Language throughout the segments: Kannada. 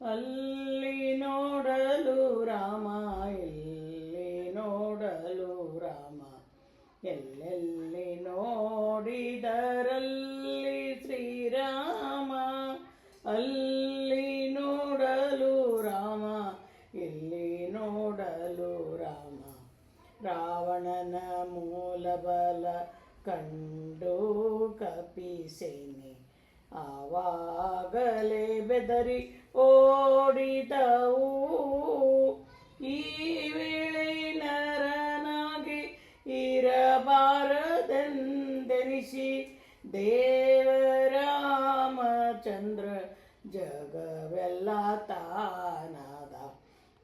ಅಲ್ಲಿ ನೋಡಲು ರಾಮ, ಇಲ್ಲಿ ನೋಡಲು ರಾಮ, ಎಲ್ಲೆಲ್ಲಿ ನೋಡಿದರಲ್ಲಿ ಶ್ರೀರಾಮ. ಅಲ್ಲಿ ನೋಡಲು ರಾಮ, ಇಲ್ಲಿ ನೋಡಲು ರಾಮ. ರಾವಣನ ಮೂಲಬಲ ಕಂಡು ಕಪಿಸೇನೆ ಆವಾಗಲೇ ಬೆದರಿ ಓಡಿದವು. ಈ ವೇಳೆ ನರನಾಗಿ ಇರಬಾರದೆಂದೆನಿಸಿ ದೇವರಾಮಚಂದ್ರ ಜಗವೆಲ್ಲ ತಾನಾದ.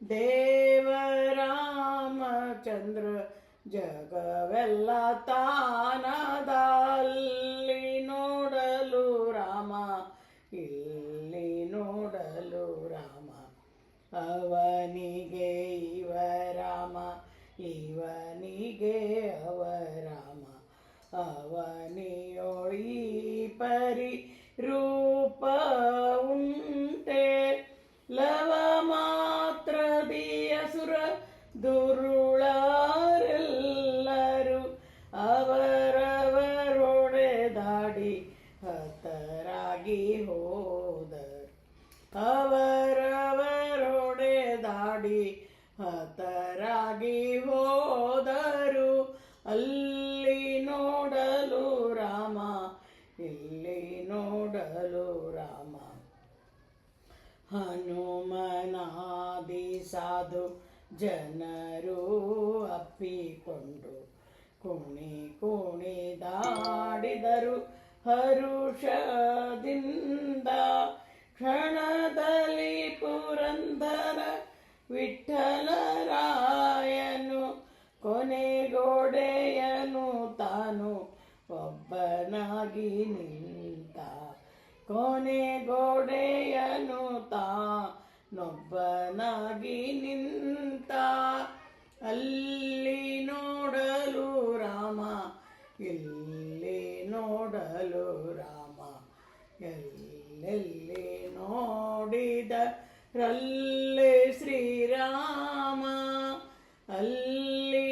ದೇವರಾಮಚಂದ್ರ ಜಗವೆಲ್ಲ ತಾನಾದ. ಅಲ್ಲಿ ನೋಡಲು ರಾಮ, ಇಲ್ಲಿ ನೋಡಲು ರಾಮ. ಅವನಿಗೆ ಇವ ರಾಮ, ಇವನಿಗೆ ಅವ ರಾಮ. ಅವನಿಯೊಳಿ ಪರಿ ರೂಪ ಉಂಟೆ, ಲವ ಮಾತ್ರದಿ ಅಸುರ ದುರುಳರೆಲ್ಲರೂ ಅವರವರೊಡೆದಾಡಿ ಹತರಾಗಿ ಹೋದರು. ಅವರವರೊಡೆದಾಡಿ ಹತರಾಗಿ ಹೋದರು. ಅಲ್ಲಿ ನೋಡಲು ರಾಮ, ಇಲ್ಲಿ ನೋಡಲು ರಾಮ. ಹನುಮನಾದಿ ಸಾಧು ಜನರು ಅಪ್ಪಿಕೊಂಡು ಕುಣಿ ಕುಣಿದಾಡಿದರು ಹರುಷದಿಂದ. ಕ್ಷಣದಲ್ಲಿ ಪುರಂದರ ವಿಠ್ಠಲರಾಯನು ಕೊನೆಗೋಡೆಯನು ತಾನು ಒಬ್ಬನಾಗಿ ನಿಂತ. ಕೊನೆಗೋಡೆಯನು ತಾನೊಬ್ಬನಾಗಿ ನಿಂತ. ಅಲ್ಲಿ ನೋಡಲು ರಾಮ, ಇಲ್ಲಿ ನೋಡಲು ರಾಮ. ಎಲ್ಲೆಲ್ಲಿ ನೋಡಿದರಲ್ಲಿ ಶ್ರೀರಾಮ. ಅಲ್ಲಿ